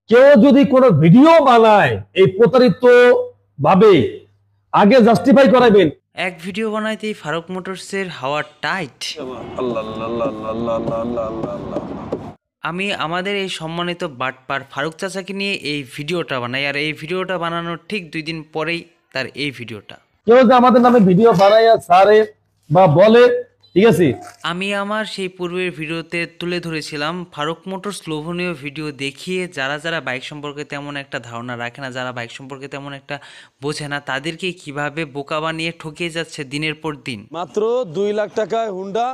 কেউ যদি কোনো ভিডিও বানায় এই প্রতারিত ভাবে আগে জাস্টিফাই করাবেন। এক ভিডিও বানাইতেই ফারুক মোটরসের হাওয়া টাইট। আমি আমাদের এই সম্মানিত বাটপার ফারুক চাচাকে নিয়ে এই ভিডিওটা বানাই, আর এই ভিডিওটা বানানোর ঠিক 2 দিন পরেই তার এই ভিডিওটা। কেউ যে আমাদের নামে ভিডিও বানায় ছাড়ে বা বলে, ঠিক আছে, আমি আমার সেই পূর্বের ভিডিওতে তুলে ধরেছিলাম ফারুক মোটরস লোভনীয় ভিডিও দেখিয়ে যারা যারা বাইক সম্পর্কে তেমন একটা ধারণা রাখে না, যারা বাইক সম্পর্কে তেমন একটা বোঝে না, তাদেরকে কিভাবে বোকা বানিয়ে ঠকিয়ে যাচ্ছে দিনের পর দিন। মাত্র 2 লাখ টাকায় হুন্ডা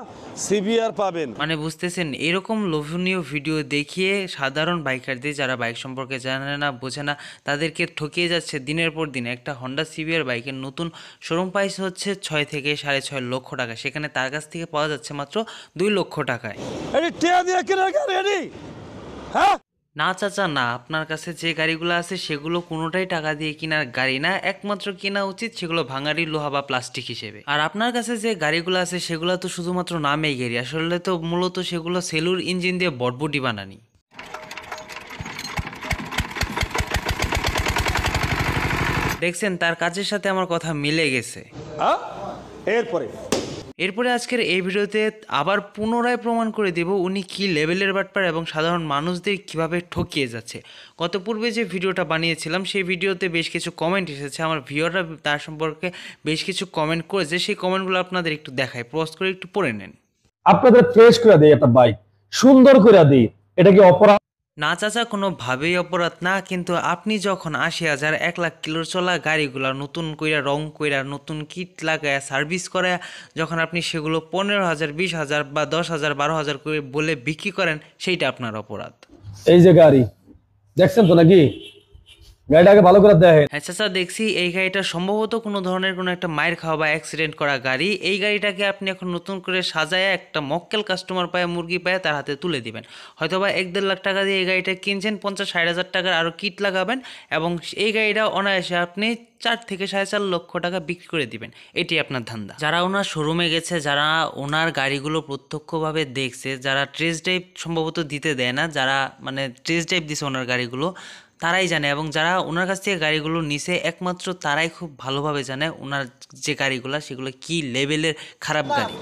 সিবিআর পাবেন। মানে বুঝতেছেন, এরকম লোভনীয় ভিডিও দেখিয়ে সাধারণ বাইকারদের যারা বাইক সম্পর্কে জানে না বোঝে না তাদেরকে ঠকিয়ে যাচ্ছে দিনের পর দিন। একটা হন্ডা সিবিআর বাইকের নতুন শোরুম প্রাইস হচ্ছে 6 থেকে 6.5 লক্ষ টাকা, সেখানে তার কাছ থেকে পাওয়া যাচ্ছে মাত্র 2 লক্ষ টাকায়। না চাচা না, আপনার কাছে যে গাড়িগুলো আছে সেগুলো কোনোটাই টাকা দিয়ে কেনার গাড়ি না, একমাত্র কেনা উচিত সেগুলো ভাঙাড়ি লোহা বা প্লাস্টিক হিসেবে। আর আপনার কাছে যে গাড়িগুলো আছে সেগুলো তো শুধুমাত্র নামেই গাড়ি, আসলে তো মূলত সেগুলো সেলুর ইঞ্জিন দিয়ে বটবটি বানানি। দেখছেন, তার কাজের সাথে আমার কথা মিলে গেছে। এরপরে আজকের এই ভিডিওতে আবার পুনরায় প্রমাণ করে দেব উনি কি লেভেলের বাটপার এবং সাধারণ মানুষদের কিভাবে ঠকিয়ে যাচ্ছে। গত পূর্বে যে ভিডিওটা বানিয়েছিলাম সেই ভিডিওতে বেশ কিছু কমেন্ট এসেছে, আমার ভিউয়াররা তার সম্পর্কে বেশ কিছু কমেন্ট করেছে, সেই কমেন্টগুলো আপনাদের একটু দেখাই, পজ করে একটু পড়ে নেন। আপনাদের ফ্রেশ করে দেয় একটা বাইক, সুন্দর করে দিই, এটা কি অপরাধ? না চাচা, কোনোভাবেই অপরাধ না, কিন্তু আপনি যখন 80,000 1 লাখ কিলোর চলা গাড়িগুলা নতুন কইরা রং কইরা নতুন কিট লাগায় সার্ভিস করে যখন আপনি সেগুলো 15,000 20,000 বা 10,000 12,000 করে বলে বিক্রি করেন, সেইটা আপনার অপরাধ। এই যে গাড়ি দেখছেন তো নাকি, গাড়িটাকে ভালো করে দেখেন। হ্যাঁ চাচা, দেখছি এই গাড়িটা সম্ভবত কোনো ধরনের কোনো একটা মায়ের খাওয়া বা অ্যাক্সিডেন্ট করা গাড়ি। এই গাড়িটাকে আপনি এখন নতুন করে সাজায় একটা মক্কেল কাস্টমার পায়, মুরগি পায়, তার হাতে তুলে দিবেন। হয়তো বা 1-1.5 লাখ টাকা দিয়ে এই গাড়িটা কিনছেন, 50-60 হাজার টাকার আরও কিট লাগাবেন এবং এই গাড়িটা অনায়াসে আপনি 4 থেকে 4.5 লক্ষ টাকা বিক্রি করে দিবেন। এটি আপনার ধান্দা। যারা ওনার শোরুমে গেছে, যারা ওনার গাড়িগুলো প্রত্যক্ষভাবে দেখছে, যারা টেস্ট ড্রাইভ সম্ভবত দিতে দেয় না, যারা মানে টেস্ট ড্রাইভ দিছে ওনার গাড়িগুলো, তারাই জানে, এবং যারা ওনার কাছ থেকে গাড়িগুলো নিছে একমাত্র তারাই খুব ভালোভাবে জানে ওনার যে গাড়িগুলো সেগুলো কি লেভেলের খারাপ গাড়ি।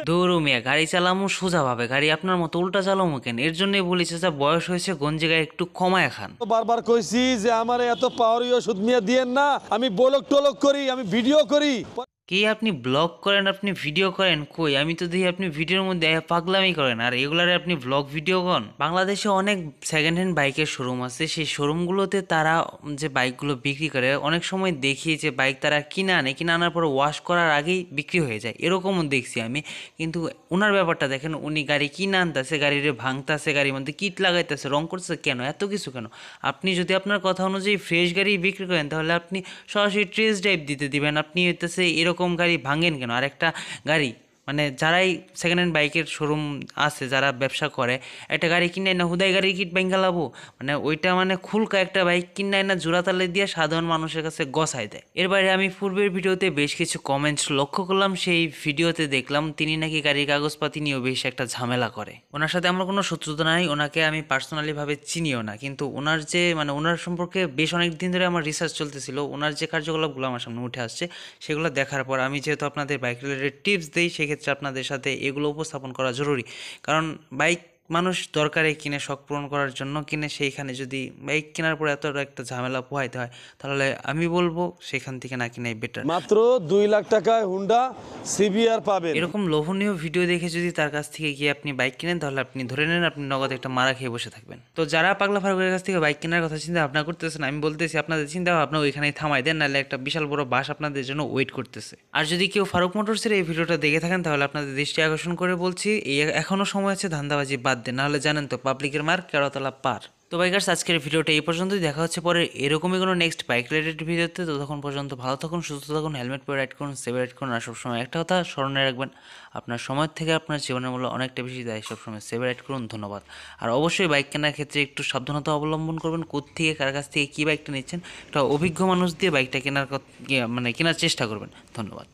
দৌড়ো মিয়া, গাড়ি চালামো সোজাভাবে, গাড়ি আপনার মতো উল্টা চালামো কেন? এর জন্যই বলেছে যে বয়স হয়েছে, গঞ্জি গায়ে একটু কমায় খান। বারবার কইছি যে আমার এত পাওয়ারি ওষুধ মিয়া দিয়েন না, আমি বলক টলক করি, আমি ভিডিও করি। কি আপনি ব্লগ করেন, আপনি ভিডিও করেন? কই, আমি তো দেখি আপনি ভিডিওর মধ্যে পাগলামি করেন, আর এগুলারে আপনি ব্লগ ভিডিও করেন। বাংলাদেশে অনেক সেকেন্ড হ্যান্ড বাইকের শোরুম আছে, সেই শোরুমগুলোতে তারা যে বাইকগুলো বিক্রি করে অনেক সময় দেখি যে বাইক তারা কিনে আনে, কিনে আনার পর ওয়াশ করার আগেই বিক্রি হয়ে যায়, এরকমও দেখছি আমি। কিন্তু ওনার ব্যাপারটা দেখেন, উনি গাড়ি কিনে আনতেছে, গাড়িরে ভাঙতেছে, গাড়ির মধ্যে কিট লাগাইতেছে, রং করতেছে, কেন এত কিছু কেন? আপনি যদি আপনার কথা অনুযায়ী ফ্রেশ গাড়ি বিক্রি করেন তাহলে আপনি সরাসরি টেস্ট ড্রাইভ দিতে দিবেন। আপনি হইতেছে এরকম গাড়ি ভাঙেন কেন? আর একটা গাড়ি মানে যারাই সেকেন্ড হ্যান্ড বাইকের শোরুম আছে, যারা ব্যবসা করে, একটা গাড়ি কিনে না হুদাই গাড়ি কিট ভেঙে লাবো, মানে ওইটা মানে খুলকা একটা বাইক কিনে না জোড়াতালে দিয়ে সাধারণ মানুষের কাছে গছাই দেয়। এর বাইরে আমি পূর্বের ভিডিওতে বেশ কিছু কমেন্টস লক্ষ্য করলাম, সেই ভিডিওতে দেখলাম তিনি নাকি গাড়ির কাগজপাতি নিয়েও বেশ একটা ঝামেলা করে। ওনার সাথে আমার কোনো শত্রুতা নাই, ওনাকে আমি পার্সোনালি ভাবে চিনিও না, কিন্তু ওনার যে মানে ওনার সম্পর্কে বেশ অনেক দিন ধরে আমার রিসার্চ চলতেছিল, ওনার যে কার্যকলাপগুলো আমার সামনে উঠে আসছে সেগুলো দেখার পর আমি যেহেতু আপনাদের বাইক রিলেটেড টিপস দিই, সেক্ষেত্রে আপনাদের সাথে এগুলো উপস্থাপন করা জরুরি। কারণ বাইক মানুষ দরকারে কিনে, শখ পূরণ করার জন্য কিনে, সেইখানে যদি বাইক কেনার পর এত একটা ঝামেলা পোহাইতে হয় তাহলে আমি বলবো সেখান থেকে না কিনাই বেটার। মাত্র 2 লাখ টাকায় হুন্ডা সিবিআর পাবেন। এরকম লোভনীয় ভিডিও দেখে যদি তার কাছ থেকে গিয়ে আপনি বাইক কিনেন তাহলে আপনি ধরে নেন আপনি নগদ একটা মারা খেয়ে বসে থাকবেন। তো যারা পাগলা ফারুকের কাছ থেকে বাইক কেনার কথা চিন্তা ভাবনা করতেছেন, আমি বলতেছি আপনাদের চিন্তা ভাবনা ওইখানেই থামাই দেন, নাহলে একটা বিশাল বড় বাস আপনাদের জন্য ওয়েট করতেছে। আর যদি কেউ ফারুক মোটরসের এই ভিডিওটা দেখে থাকেন তাহলে আপনাদের দৃষ্টি আকর্ষণ করে বলছি, এখনো সময় আছে, ধান্দাবাজি বাদ দেন, নাহলে জানেন তো পাবলিকের মার কেরতলা পার। তো বাইকার্স, আজকের ভিডিওটা এই পর্যন্তই, দেখা হচ্ছে পরে এরকমই কোনো নেক্সট বাইক রিলেটেড ভিডিওতে। ততক্ষণ পর্যন্ত ভালো থাকুন, সুস্থ থাকুন, হেলমেট পরে রাইড করুন, সেভ রাইড করুন, আর সবসময় একটা কথা স্মরণে রাখবেন, আপনার সময় থেকে আপনার জীবনের মূল্য অনেকটা বেশি দেয়, সবসময় সেভ রাইড করুন। ধন্যবাদ। আর অবশ্যই বাইক কেনার ক্ষেত্রে একটু সাবধানতা অবলম্বন করবেন, কোত্থেকে কার কাছ থেকে কী বাইকটা নিচ্ছেন, একটা অভিজ্ঞ মানুষ দিয়ে বাইকটা কেনার চেষ্টা করবেন। ধন্যবাদ।